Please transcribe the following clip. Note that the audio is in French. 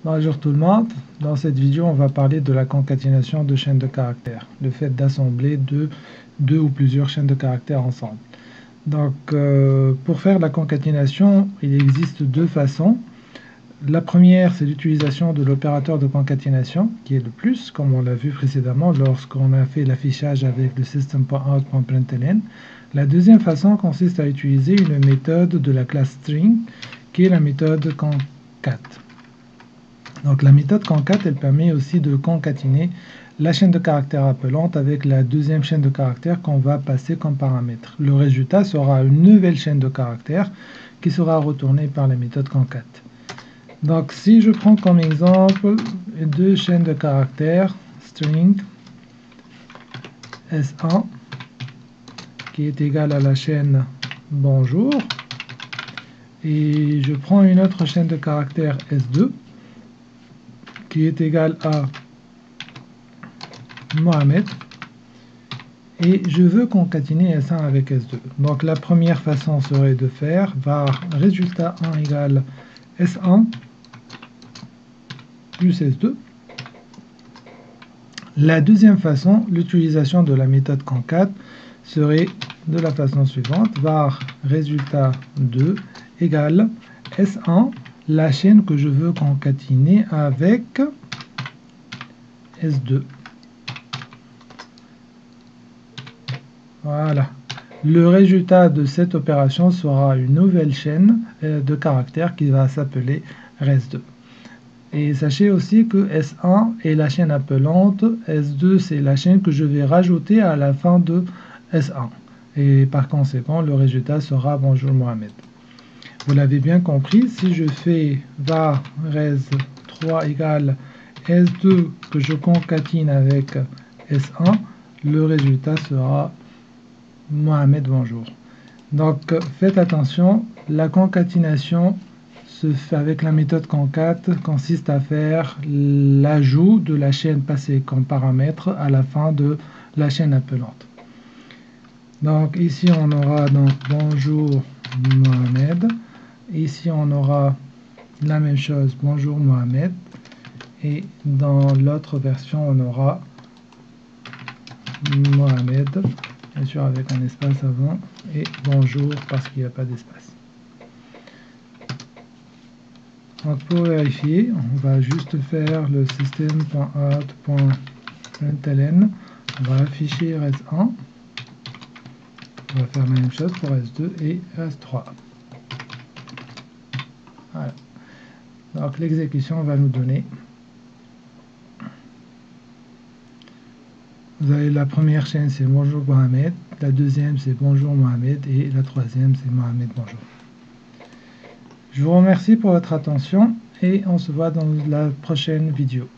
Bonjour tout le monde, dans cette vidéo on va parler de la concaténation de chaînes de caractères, le fait d'assembler deux ou plusieurs chaînes de caractères ensemble. Donc pour faire la concaténation, il existe deux façons. La première, c'est l'utilisation de l'opérateur de concaténation, qui est le plus, comme on l'a vu précédemment lorsqu'on a fait l'affichage avec le system.out.println. La deuxième façon consiste à utiliser une méthode de la classe string, qui est la méthode concat. Donc la méthode concat, elle permet aussi de concaténer la chaîne de caractères appelante avec la deuxième chaîne de caractères qu'on va passer comme paramètre. Le résultat sera une nouvelle chaîne de caractères qui sera retournée par la méthode concat. Donc si je prends comme exemple deux chaînes de caractères, string S1 qui est égale à la chaîne bonjour, et je prends une autre chaîne de caractères S2 qui est égale à Mohamed, et je veux concaténer S1 avec S2. Donc la première façon serait de faire var résultat 1 égale S1 plus S2. La deuxième façon, l'utilisation de la méthode concat, serait de la façon suivante, var résultat 2 égale S1, la chaîne que je veux concaténer avec S2. Voilà. Le résultat de cette opération sera une nouvelle chaîne de caractères qui va s'appeler res2. Et sachez aussi que S1 est la chaîne appelante, S2 c'est la chaîne que je vais rajouter à la fin de S1. Et par conséquent, le résultat sera bonjour Mohamed. Vous l'avez bien compris, si je fais var res3 égale S2 que je concatine avec S1, le résultat sera Mohamed bonjour. Donc faites attention, la concaténation se fait avec la méthode concat, consiste à faire l'ajout de la chaîne passée comme paramètre à la fin de la chaîne appelante. Donc ici on aura donc bonjour Mohamed, ici on aura la même chose bonjour Mohamed, et dans l'autre version on aura Mohamed, bien sûr avec un espace avant, et bonjour parce qu'il n'y a pas d'espace. Donc pour vérifier, on va juste faire le system.out.println, on va afficher res1, on va faire la même chose pour res2 et res3. Voilà. Donc l'exécution va nous donner, vous avez la première chaîne c'est bonjour Mohamed, la deuxième c'est bonjour Mohamed, et la troisième c'est Mohamed bonjour. Je vous remercie pour votre attention et on se voit dans la prochaine vidéo.